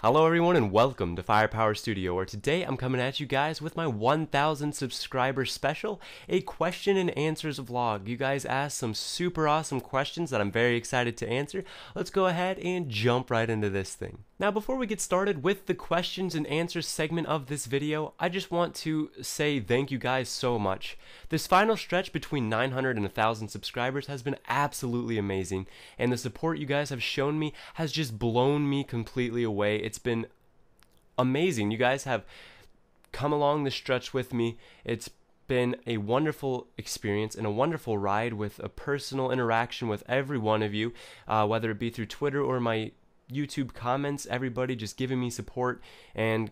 Hello everyone and welcome to FirePowerStudio, where today I'm coming at you guys with my 1000 subscriber special, a question and answers vlog. You guys asked some super awesome questions that I'm very excited to answer. Let's go ahead and jump right into this thing. Now before we get started with the questions and answers segment of this video, I just want to say thank you guys so much. This final stretch between 900 and 1000 subscribers has been absolutely amazing, and the support you guys have shown me has just blown me completely away. It's been amazing. You guys have come along the stretch with me. It's been a wonderful experience and a wonderful ride with a personal interaction with every one of you, whether it be through Twitter or my YouTube comments. Everybody just giving me support and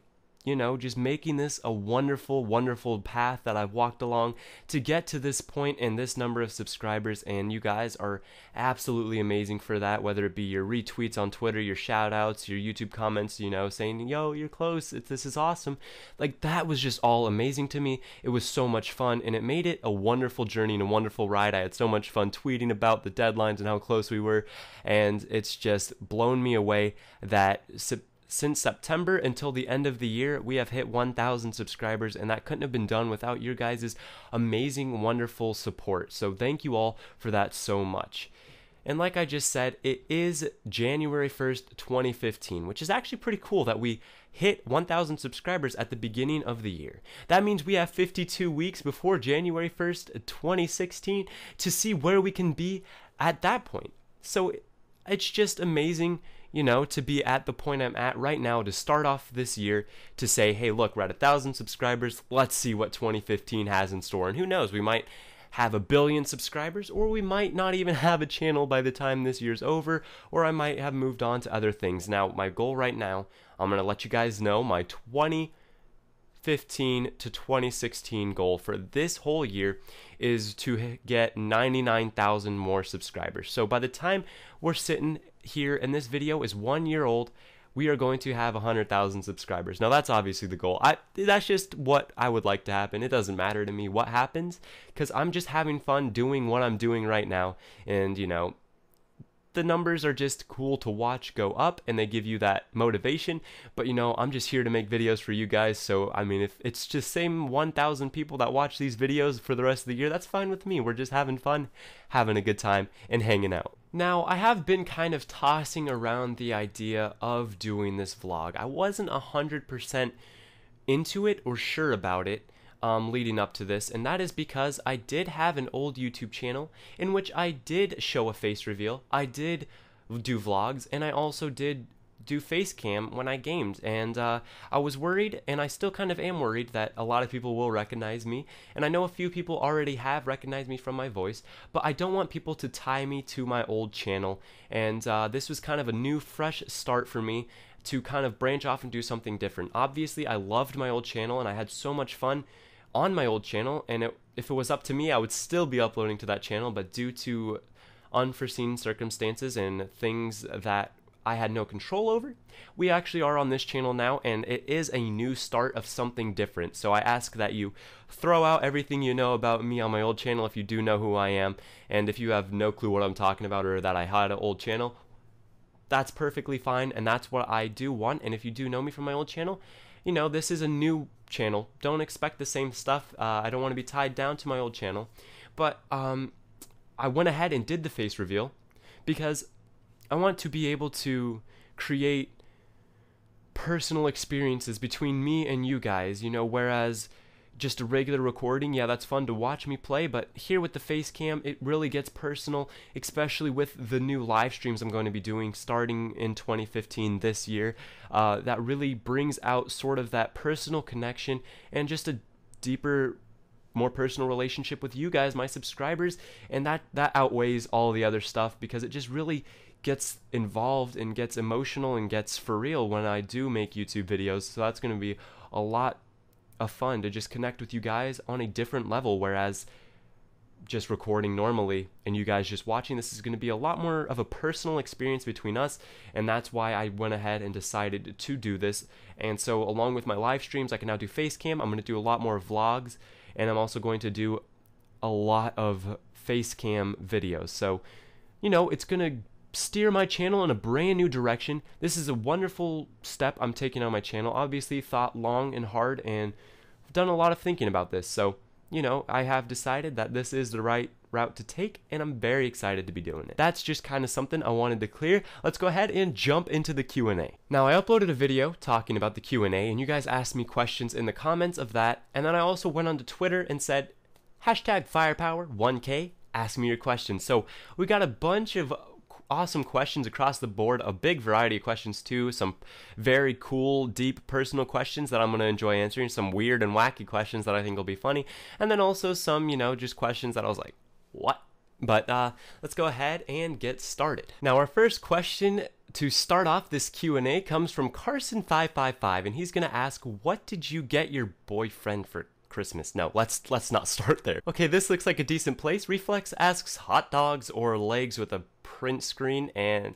just making this a wonderful, wonderful path that I've walked along to get to this point and this number of subscribers, and you guys are absolutely amazing for that, whether it be your retweets on Twitter, your shout outs, your YouTube comments, saying, yo, you're close, this is awesome. Like, that was just all amazing to me. It was so much fun, and it made it a wonderful journey and a wonderful ride. I had so much fun tweeting about the deadlines and how close we were, and it's just blown me away that since September until the end of the year, we have hit 1,000 subscribers, and that couldn't have been done without your guys' amazing, wonderful support. So thank you all for that so much. And like I just said, it is January 1st, 2015, which is actually pretty cool that we hit 1,000 subscribers at the beginning of the year. That means we have 52 weeks before January 1st, 2016 to see where we can be at that point. So it's just amazing, to be at the point I'm at right now, to start off this year, to say, hey, look, we're at 1,000 subscribers. Let's see what 2015 has in store. And who knows, we might have 1 billion subscribers, or we might not even have a channel by the time this year's over, or I might have moved on to other things. Now, my goal right now, I'm going to let you guys know my 2015 to 2016 goal for this whole year is to get 99,000 more subscribers. So by the time we're sitting here and this video is 1 year old, we are going to have 100,000 subscribers. Now that's obviously the goal. That's just what I would like to happen. It doesn't matter to me what happens, because I'm just having fun doing what I'm doing right now, and the numbers are just cool to watch go up, and they give you that motivation. But I'm just here to make videos for you guys, so I mean, if it's just same 1,000 people that watch these videos for the rest of the year, that's fine with me. We're just having fun, having a good time, and hanging out. Now, I have been kind of tossing around the idea of doing this vlog. I wasn't 100% into it or sure about it leading up to this, and that is because I did have an old YouTube channel in which I did show a face reveal, I did do vlogs, and I also did do face cam when I gamed, and I was worried, and I still kind of am worried, that a lot of people will recognize me, and I know a few people already have recognized me from my voice, but I don't want people to tie me to my old channel, and this was kind of a new, fresh start for me to kind of branch off and do something different. Obviously, I loved my old channel, and I had so much fun on my old channel, and if it was up to me, I would still be uploading to that channel, but due to unforeseen circumstances and things that I had no control over, we actually are on this channel now, and it is a new start of something different. So I ask that you throw out everything you know about me on my old channel if you do know who I am, and if you have no clue what I'm talking about or that I had an old channel, that's perfectly fine, and that's what I do want. And if you do know me from my old channel, this is a new channel. Don't expect the same stuff. I don't want to be tied down to my old channel. But I went ahead and did the face reveal because I want to be able to create personal experiences between me and you guys, whereas just a regular recording, yeah, that's fun to watch me play, but here with the face cam, it really gets personal, especially with the new live streams I'm going to be doing starting in 2015 this year. That really brings out sort of that personal connection and just a deeper, more personal relationship with you guys, my subscribers, and that outweighs all the other stuff, because it just really gets involved and gets emotional and gets for real when I do make YouTube videos. So that's going to be a lot of fun to just connect with you guys on a different level, whereas just recording normally and you guys just watching, this is going to be a lot more of a personal experience between us, and that's why I went ahead and decided to do this. And so along with my live streams, I can now do face cam. I'm going to do a lot more vlogs, and I'm also going to do a lot of face cam videos. So it's going to steer my channel in a brand new direction. This is a wonderful step I'm taking on my channel. Obviously thought long and hard and done a lot of thinking about this. So, you know, I have decided that this is the right route to take, and I'm very excited to be doing it. That's just kind of something I wanted to clear. Let's go ahead and jump into the Q&A. Now, I uploaded a video talking about the Q&A, and you guys asked me questions in the comments of that, and then I also went onto Twitter and said, #FirePower1K, ask me your questions. So we got a bunch of awesome questions across the board, a big variety of questions too, some very cool, deep, personal questions that I'm going to enjoy answering, some weird and wacky questions that I think will be funny, and then also some, you know, just questions that I was like, what? But let's go ahead and get started. Now, our first question to start off this Q&A comes from Carson555, and he's going to ask, what did you get your boyfriend for Christmas? No, let's not start there. Okay, this looks like a decent place. Reflex asks hot dogs or legs with a print screen, and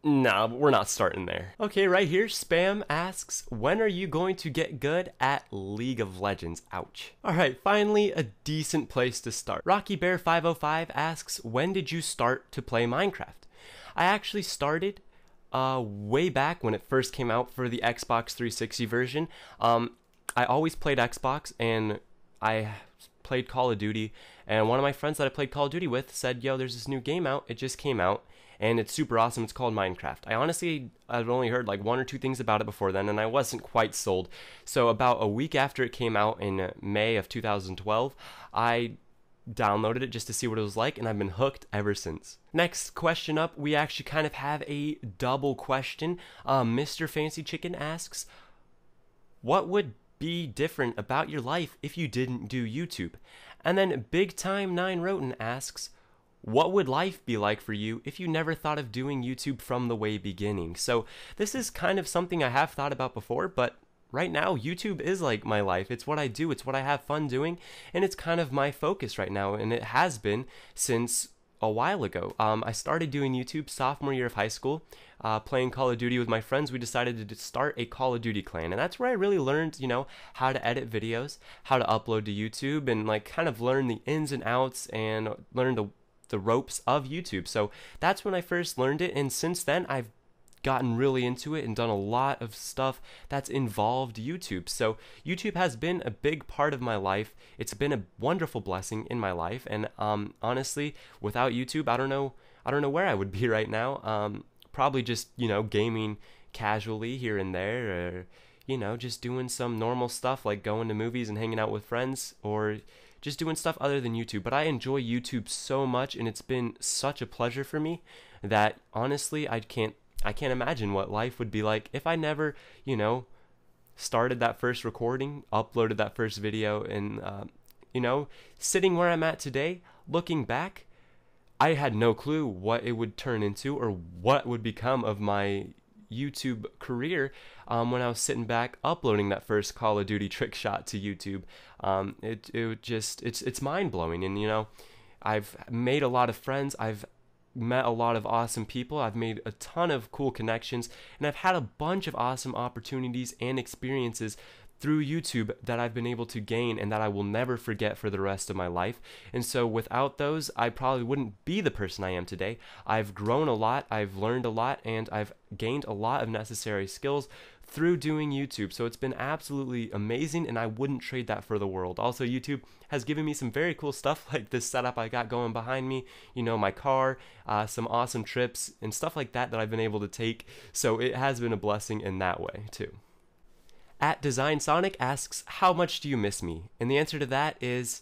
no, we're not starting there. Okay, right here, Spam asks, when are you going to get good at League of Legends? Ouch. Alright, finally a decent place to start. Rocky Bear 505 asks, when did you start to play Minecraft? I actually started way back when it first came out for the Xbox 360 version. I always played Xbox, and I played Call of Duty, and one of my friends that I played Call of Duty with said, yo, there's this new game out, it just came out, and it's super awesome, it's called Minecraft. I'd only heard like one or two things about it before then, and I wasn't quite sold. So about a week after it came out in May of 2012, I downloaded it just to see what it was like, and I've been hooked ever since. Next question up, we actually kind of have a double question. Mr. Fancy Chicken asks, what would be different about your life if you didn't do YouTube? And then Big Time 9 Roten asks, what would life be like for you if you never thought of doing YouTube from the way beginning? So this is kind of something I have thought about before, but right now YouTube is like my life. It's what I do, it's what I have fun doing, and it's kind of my focus right now, and it has been since a while ago. I started doing YouTube sophomore year of high school, playing Call of Duty with my friends. We decided to start a Call of Duty clan, and that's where I really learned, you know, how to edit videos, how to upload to YouTube, and like kind of learn the ins and outs and learn the ropes of YouTube. So that's when I first learned it, and since then I've gotten really into it and done a lot of stuff that's involved YouTube. So YouTube has been a big part of my life. It's been a wonderful blessing in my life, and honestly, without YouTube, I don't know where I would be right now. Probably just, you know, gaming casually here and there, or, you know, just doing some normal stuff like going to movies and hanging out with friends, or just doing stuff other than YouTube. But I enjoy YouTube so much, and it's been such a pleasure for me that honestly I can't imagine what life would be like if I never, you know, started that first recording, uploaded that first video, and you know, sitting where I'm at today, looking back, I had no clue what it would turn into or what would become of my YouTube career when I was sitting back uploading that first Call of Duty trick shot to YouTube. It's mind-blowing, and you know, I've made a lot of friends, I've met a lot of awesome people, I've made a ton of cool connections, and I've had a bunch of awesome opportunities and experiences through YouTube that I've been able to gain and that I will never forget for the rest of my life. And so without those, I probably wouldn't be the person I am today. I've grown a lot, I've learned a lot, and I've gained a lot of necessary skills through doing YouTube. So it's been absolutely amazing, and I wouldn't trade that for the world. Also, YouTube has given me some very cool stuff like this setup I got going behind me, you know, my car, some awesome trips and stuff like that I've been able to take. So it has been a blessing in that way too. At Design Sonic asks, how much do you miss me? And the answer to that is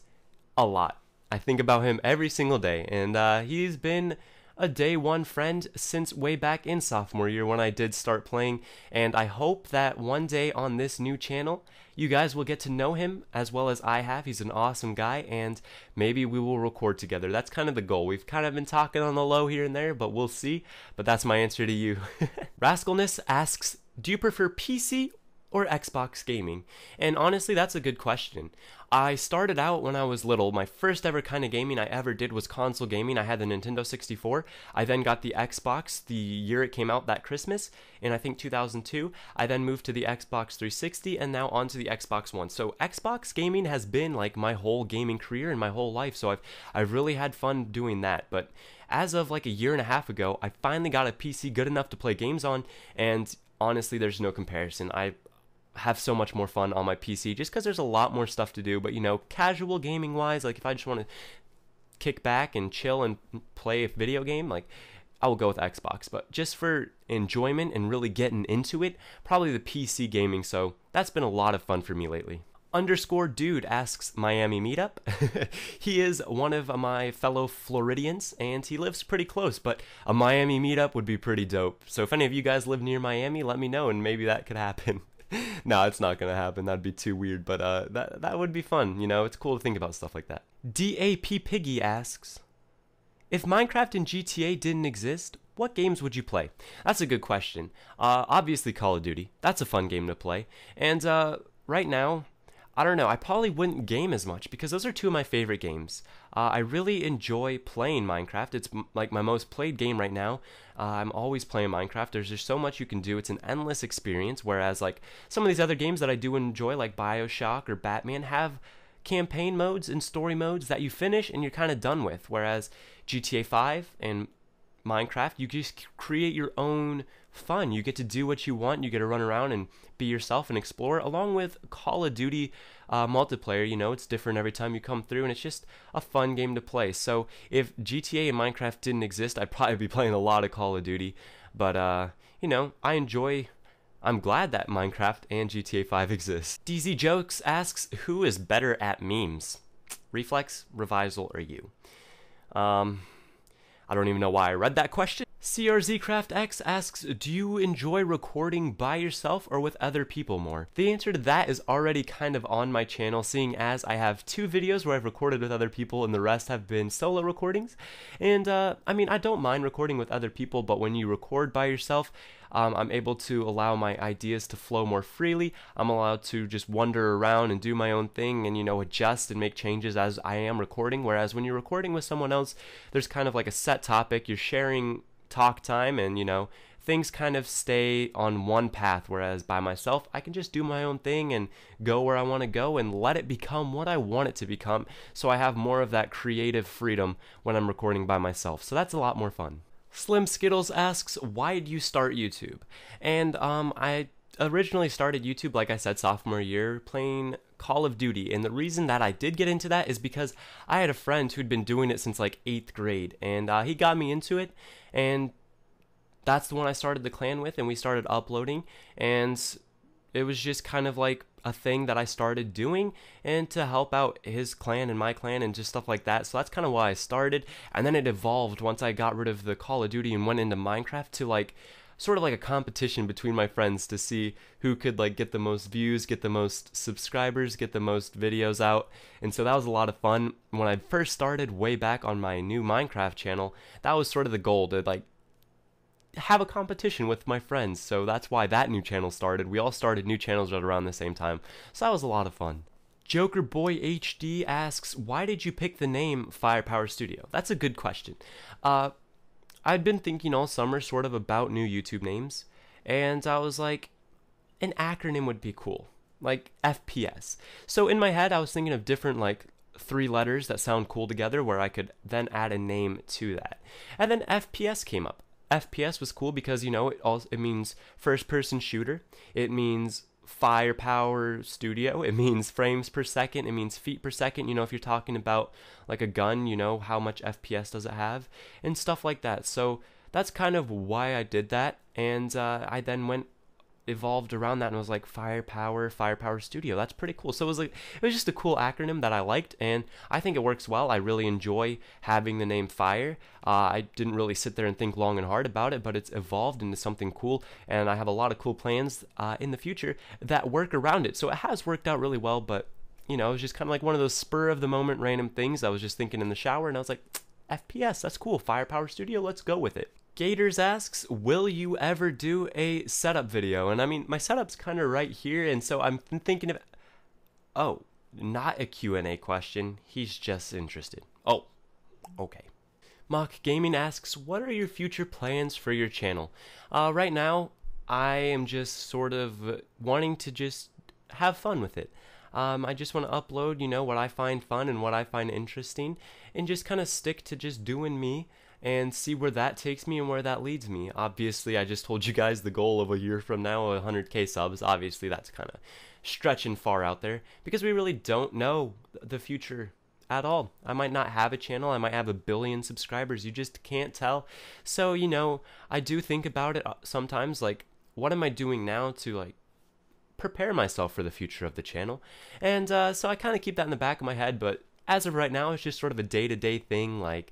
a lot. I think about him every single day, and he's been a day one friend since way back in sophomore year when I did start playing, and I hope that one day on this new channel you guys will get to know him as well as I have. He's an awesome guy, and maybe we will record together. That's kind of the goal. We've kind of been talking on the low here and there, but we'll see. But that's my answer to you. Rascalness asks, do you prefer PC or Xbox gaming? And honestly, that's a good question. I started out when I was little. My first ever kind of gaming I ever did was console gaming. I had the Nintendo 64. I then got the Xbox the year it came out, that Christmas, in I think 2002. I then moved to the Xbox 360 and now onto the Xbox One. So Xbox gaming has been like my whole gaming career and my whole life. So I've really had fun doing that. But as of like a year and a half ago, I finally got a PC good enough to play games on, and honestly, there's no comparison. I have so much more fun on my PC just because there's a lot more stuff to do. But you know, casual gaming wise, like if I just want to kick back and chill and play a video game, like I will go with Xbox. But just for enjoyment and really getting into it, probably the PC gaming. So that's been a lot of fun for me lately. Underscore dude asks Miami meetup. He is one of my fellow Floridians and he lives pretty close, but a Miami meetup would be pretty dope. So if any of you guys live near Miami, let me know and maybe that could happen. No, it's not gonna happen. That'd be too weird, but that would be fun. You know, it's cool to think about stuff like that. DAP Piggy asks, if Minecraft and GTA didn't exist, what games would you play? That's a good question. Obviously Call of Duty. That's a fun game to play. And right now, I don't know, I probably wouldn't game as much because those are two of my favorite games. I really enjoy playing Minecraft. It's like my most played game right now. I'm always playing Minecraft. There's just so much you can do. It's an endless experience, whereas like some of these other games that I do enjoy, like BioShock or Batman, have campaign modes and story modes that you finish and you're kind of done with, whereas GTA 5 and Minecraft, you just create your own fun. You get to do what you want. You get to run around and be yourself and explore, along with Call of Duty multiplayer. You know, it's different every time you come through and it's just a fun game to play. So if GTA and Minecraft didn't exist, I'd probably be playing a lot of Call of Duty, but you know, I'm glad that Minecraft and GTA 5 exist. DZ Jokes asks, who is better at memes? Reflex, Revisal, or you? I don't even know why I read that question. CRZCraftX asks, do you enjoy recording by yourself or with other people more? The answer to that is already kind of on my channel, seeing as I have 2 videos where I've recorded with other people and the rest have been solo recordings. And I mean, I don't mind recording with other people, but when you record by yourself, I'm able to allow my ideas to flow more freely. I'm allowed to just wander around and do my own thing and, you know, adjust and make changes as I am recording. Whereas when you're recording with someone else, there's kind of like a set topic. You're sharing talk time and, you know, things kind of stay on one path. Whereas by myself, I can just do my own thing and go where I want to go and let it become what I want it to become. So I have more of that creative freedom when I'm recording by myself. So that's a lot more fun. Slim Skittles asks, why did you start YouTube? And I originally started YouTube, like I said, sophomore year, playing Call of Duty. And the reason that I did get into that is because I had a friend who'd been doing it since like 8th grade. And he got me into it. And that's the one I started the clan with. And we started uploading. And it was just kind of like a thing that I started doing and to help out his clan and my clan and just stuff like that. So that's kind of why I started. And then it evolved once I got rid of the Call of Duty and went into Minecraft to like sort of like a competition between my friends to see who could like get the most views, get the most subscribers, get the most videos out. And so that was a lot of fun. When I first started way back on my new Minecraft channel, that was sort of the goal, to like have a competition with my friends. So that's why that new channel started. We all started new channels right around the same time. So that was a lot of fun. Joker Boy HD asks, why did you pick the name FirePowerStudio? That's a good question. I'd been thinking all summer sort of about new YouTube names, and I was like, an acronym would be cool, like FPS. So in my head, I was thinking of different like 3 letters that sound cool together where I could then add a name to that. And then FPS came up. FPS was cool because, you know, it means first person shooter. It means FirePowerStudio. It means frames per second. It means feet per second. You know, if you're talking about like a gun, you know, how much FPS does it have and stuff like that. So that's kind of why I did that. And I then evolved around that and was like FirePowerStudio. That's pretty cool. So it was just a cool acronym that I liked, and I think it works well. I really enjoy having the name Fire. I didn't really sit there and think long and hard about it, but it's evolved into something cool, and I have a lot of cool plans in the future that work around it. So it has worked out really well, but you know, it was just kind of like one of those spur of the moment random things. I was just thinking in the shower and I was like, FPS, that's cool. FirePowerStudio, let's go with it. Gators asks, will you ever do a setup video? And I mean, my setup's kind of right here, and so I'm thinking of, oh, not a Q&A question. He's just interested. Oh, okay. Mock Gaming asks, what are your future plans for your channel? Right now, I am just sort of wanting to just have fun with it. I just want to upload, you know, what I find fun and what I find interesting, and just kind of stick to just doing me. and see where that takes me and where that leads me. Obviously, I just told you guys the goal of a year from now, 100K subs. Obviously, that's kind of stretching far out there because we really don't know the future at all. I might not have a channel. I might have 1 billion subscribers. You just can't tell. So, I do think about it sometimes, like, what am I doing now to, like, prepare myself for the future of the channel? And so I kind of keep that in the back of my head, but as of right now, it's just sort of a day-to-day thing, like,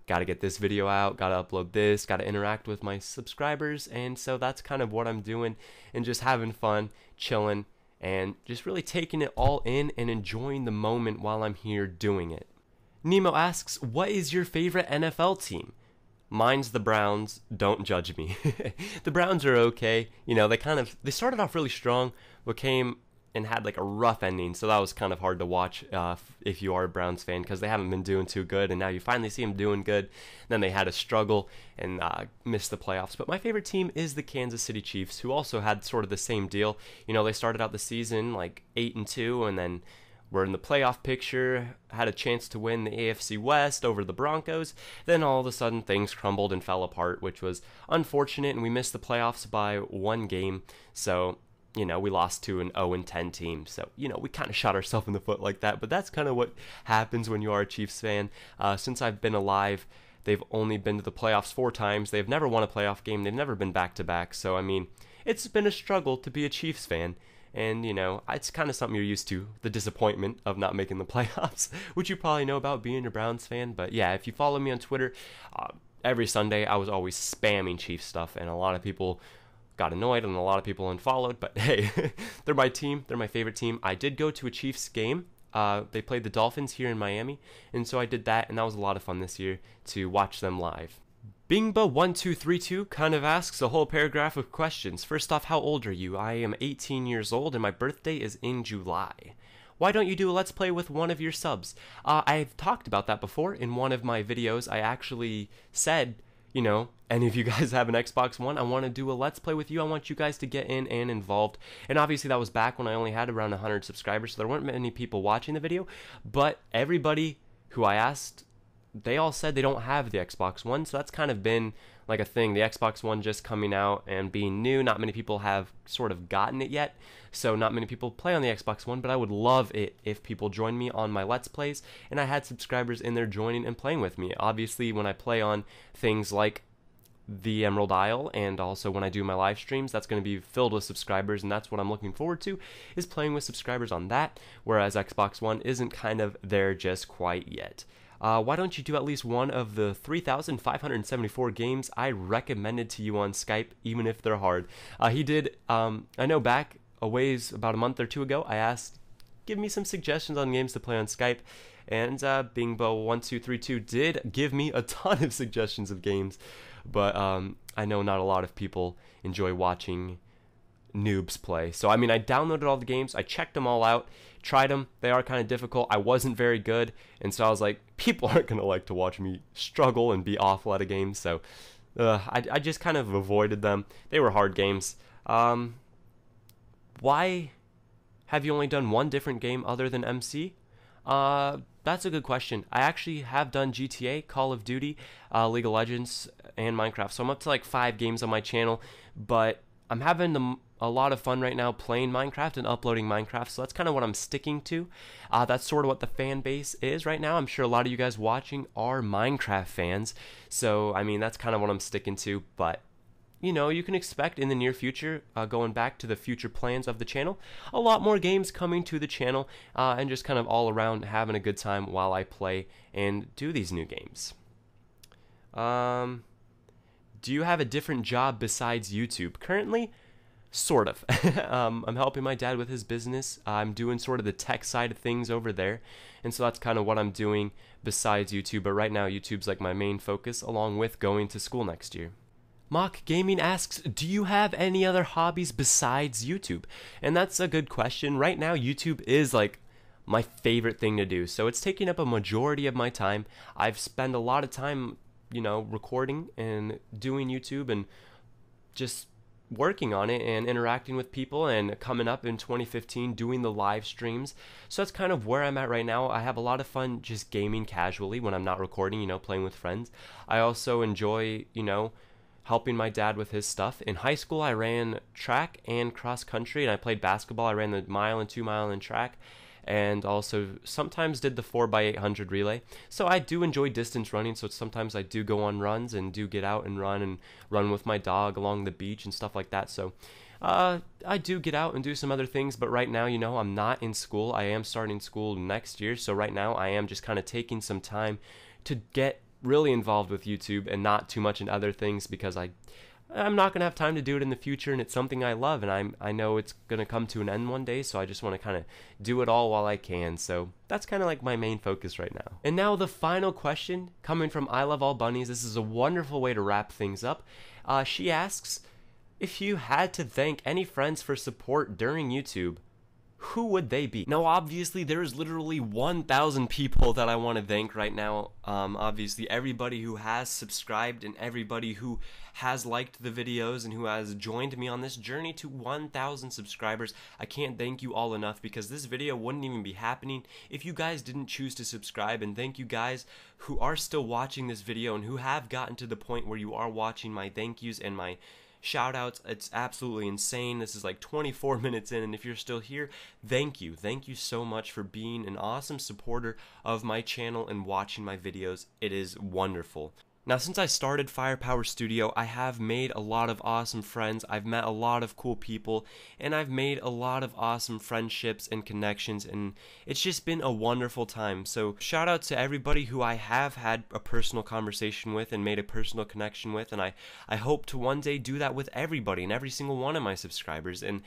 gotta get this video out, gotta upload this, gotta interact with my subscribers, and so that's kind of what I'm doing, and just having fun, chilling, and just really taking it all in and enjoying the moment while I'm here doing it. Nemo asks, what is your favorite NFL team? Mine's the Browns. Don't judge me. The Browns are okay. They started off really strong, but came and had like a rough ending, so that was kind of hard to watch if you are a Browns fan, because they haven't been doing too good, and now you finally see them doing good. Then they had a struggle and missed the playoffs. But my favorite team is the Kansas City Chiefs, who also had sort of the same deal. They started out the season like 8-2, and then were in the playoff picture, had a chance to win the AFC West over the Broncos. Then all of a sudden things crumbled and fell apart, which was unfortunate, and we missed the playoffs by 1 game. So we lost to an 0-10 team. So, we kind of shot ourselves in the foot like that. But that's kind of what happens when you are a Chiefs fan. Since I've been alive, they've only been to the playoffs 4 times. They've never won a playoff game. They've never been back-to-back. So, it's been a struggle to be a Chiefs fan. And, it's kind of something you're used to, the disappointment of not making the playoffs, which you probably know about being a Browns fan. But, yeah, if you follow me on Twitter, every Sunday I was always spamming Chiefs stuff. And a lot of people got annoyed and a lot of people unfollowed, but hey, they're my team. They're my favorite team. I did go to a Chiefs game. They played the Dolphins here in Miami, and so I did that, and that was a lot of fun this year to watch them live. Bingba1232 kind of asks a whole paragraph of questions. First off, how old are you? I am 18 years old, and my birthday is in July. Why don't you do a Let's Play with one of your subs? I've talked about that before in one of my videos. I actually said, any of you guys have an Xbox One, I want to do a Let's Play with you. I want you guys to get in and involved. And obviously that was back when I only had around 100 subscribers, so there weren't many people watching the video. But everybody who I asked, they all said they don't have the Xbox One, so that's kind of been like a thing. The Xbox One just coming out and being new, not many people have sort of gotten it yet, so not many people play on the Xbox One, but I would love it if people joined me on my Let's Plays, and I had subscribers in there joining and playing with me. Obviously, when I play on things like the Emerald Isle, and also when I do my live streams, that's going to be filled with subscribers, and that's what I'm looking forward to, is playing with subscribers on that, whereas Xbox One isn't kind of there just quite yet. Why don't you do at least one of the 3,574 games I recommended to you on Skype, even if they're hard? He did, I know back a ways, about a month or 2 ago, I asked, give me some suggestions on games to play on Skype, and Bingbo1232 did give me a ton of suggestions of games, but I know not a lot of people enjoy watching noobs play. So I downloaded all the games, I checked them all out, tried them. They are kind of difficult. I wasn't very good, and so I was like, people aren't gonna like to watch me struggle and be awful at a game, so I just kind of avoided them. They were hard games. Why have you only done one different game other than MC? That's a good question. I actually have done GTA, Call of Duty, League of Legends, and Minecraft, so I'm up to like 5 games on my channel, but I'm having a lot of fun right now playing Minecraft and uploading Minecraft, so that's kind of what I'm sticking to. That's sort of what the fan base is right now. I'm sure a lot of you guys watching are Minecraft fans, so that's kind of what I'm sticking to. But you can expect in the near future, going back to the future plans of the channel, a lot more games coming to the channel, and just kind of all around having a good time while I play and do these new games. Do you have a different job besides YouTube? Currently, sort of. I'm helping my dad with his business. I'm doing sort of the tech side of things over there, and so that's kind of what I'm doing besides YouTube. But right now, YouTube's like my main focus, along with going to school next year. Mock Gaming asks, do you have any other hobbies besides YouTube? And that's a good question. Right now, YouTube is like my favorite thing to do, so it's taking up a majority of my time. I've spent a lot of time recording and doing YouTube and just working on it and interacting with people, and coming up in 2015 doing the live streams. So that's kind of where I'm at right now. I have a lot of fun just gaming casually when I'm not recording, playing with friends. I also enjoy, helping my dad with his stuff. In high school, I ran track and cross country, and I played basketball. I ran the mile and 2 mile in track, and also sometimes did the 4x800 relay. So I do enjoy distance running, so sometimes I do go on runs and do get out and run with my dog along the beach and stuff like that. So I do get out and do some other things, but right now, I'm not in school. I am starting school next year, so right now I am just kind of taking some time to get really involved with YouTube and not too much in other things, because I'm not going to have time to do it in the future, and it's something I love, and I know it's going to come to an end one day, so I just want to kind of do it all while I can. So that's kind of like my main focus right now. And now the final question, coming from I Love All Bunnies. This is a wonderful way to wrap things up. She asks, if you had to thank any friends for support during YouTube, who would they be? Now, obviously, there's literally 1,000 people that I want to thank right now. Obviously, everybody who has subscribed and everybody who has liked the videos and who has joined me on this journey to 1,000 subscribers. I can't thank you all enough, because this video wouldn't even be happening if you guys didn't choose to subscribe. And thank you guys who are still watching this video and who have gotten to the point where you are watching my thank yous and my shout outs. It's absolutely insane. This is like 24 minutes in, and if you're still here, thank you. Thank you so much for being an awesome supporter of my channel and watching my videos. It is wonderful. Now, since I started FirePowerStudio, I have made a lot of awesome friends. I've met a lot of cool people, and I've made a lot of awesome friendships and connections, and it's just been a wonderful time. So shout out to everybody who I have had a personal conversation with and made a personal connection with, and I hope to one day do that with everybody and every single one of my subscribers. And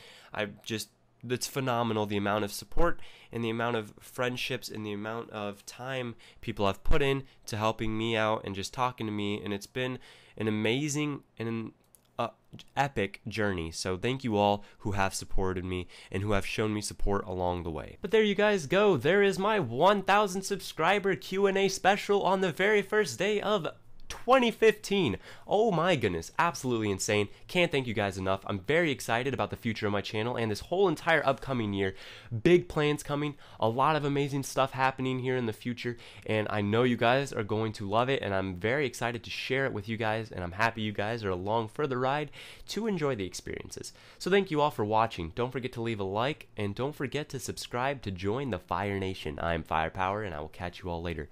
it's phenomenal, the amount of support and the amount of friendships and the amount of time people have put in to helping me out and just talking to me, and it's been an amazing and an epic journey. So thank you all who have supported me and who have shown me support along the way. But there you guys go. There is my 1,000 subscriber Q&A special on the very first day of 2015. Oh my goodness, absolutely insane. Can't thank you guys enough. I'm very excited about the future of my channel and this whole entire upcoming year. Big plans coming, a lot of amazing stuff happening here in the future, and I know you guys are going to love it, and I'm very excited to share it with you guys, and I'm happy you guys are along for the ride to enjoy the experiences. So thank you all for watching. Don't forget to leave a like, and don't forget to subscribe to join the Fire Nation. I'm Firepower, and I will catch you all later.